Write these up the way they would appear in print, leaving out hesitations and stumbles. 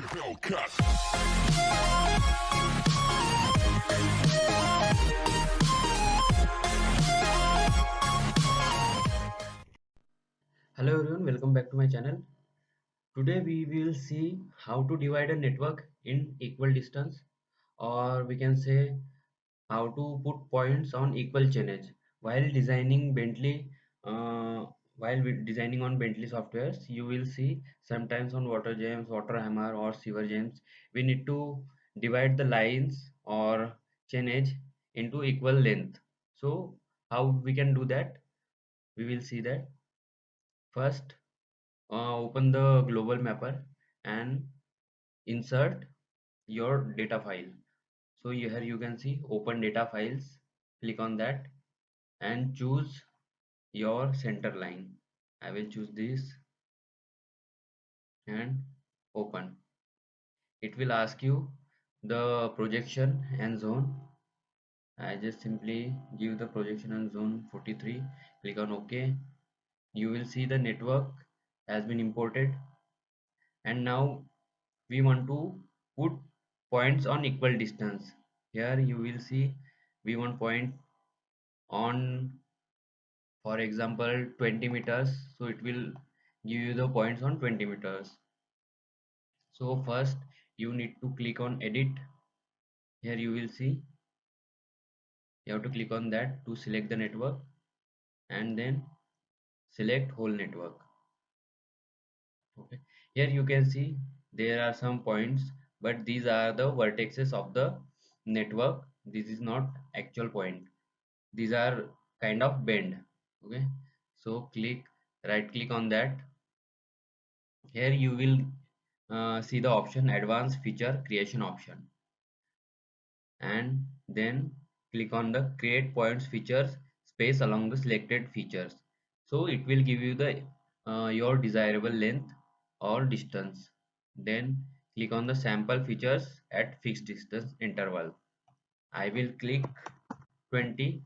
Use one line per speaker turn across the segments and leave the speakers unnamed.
Hello everyone, welcome back to my channel. Today we will see how to divide a network in equal distance, or we can say how to put points on equal chainage while designing Bentley. Designing on Bentley softwares, you will see sometimes on water gems, water hammer, or sewer gems, we need to divide the lines or chainage into equal length. So how we can do that? We will see that. First, open the global mapper and insert your data file. So here you can see open data files. Click on that and choose your center line. I will choose this and open. It will ask you the projection and zone. I just simply give the projection and zone 43. Click on OK. You will see the network has been imported, and now we want to put points on equal distance. Here you will see we want point on, for example, 20 meters, so it will give you the points on 20 meters. So first you need to click on edit. Here you will see you have to click on that to select the network, and then select whole network. Okay, here you can see there are some points, but these are the vertices of the network. This is not actual point, these are kind of bend. Okay, so right click on that. Here you will see the option advanced feature creation option, and then click on the create points features space along the selected features. So it will give you the your desirable length or distance. Then click on the sample features at fixed distance interval. I will click 20.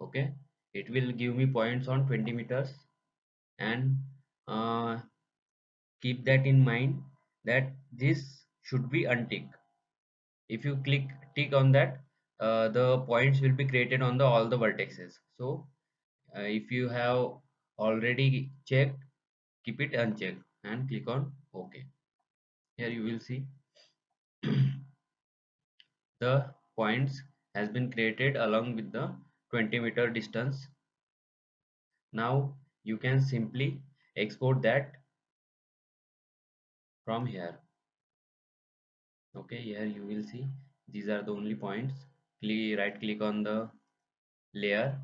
Okay, it will give me points on 20 meters, and uh, keep that in mind that this should be unticked. If you click tick on that, the points will be created on the all the vertices. So if you have already checked, keep it unchecked and click on OK. Here you will see the points has been created along with the 20-meter distance. Now you can simply export that from here. Okay, here you will see these are the only points. Right click on the layer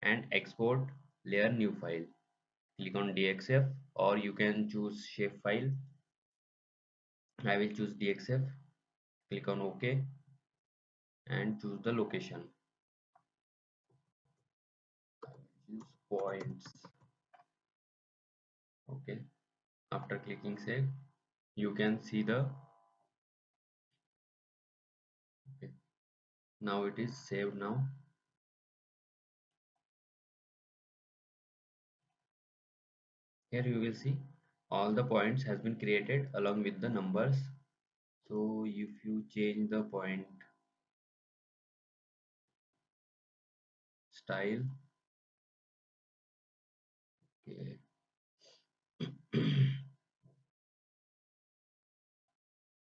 and export layer new file. Click on DXF, or you can choose shapefile. I will choose DXF. Click on OK and choose the location. Choose points. Okay. After clicking save, you can see the okay. Now it is saved now. Here you will see all the points has been created along with the numbers. So if you change the point style, okay.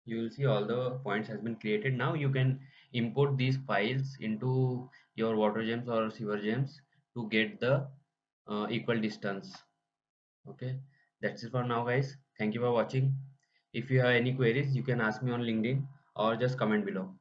You will see all the points has been created. Now you can import these files into your water gems or sewer gems to get the equal distance. Okay, that's it for now, guys. Thank you for watching. If you have any queries, you can ask me on LinkedIn or just comment below.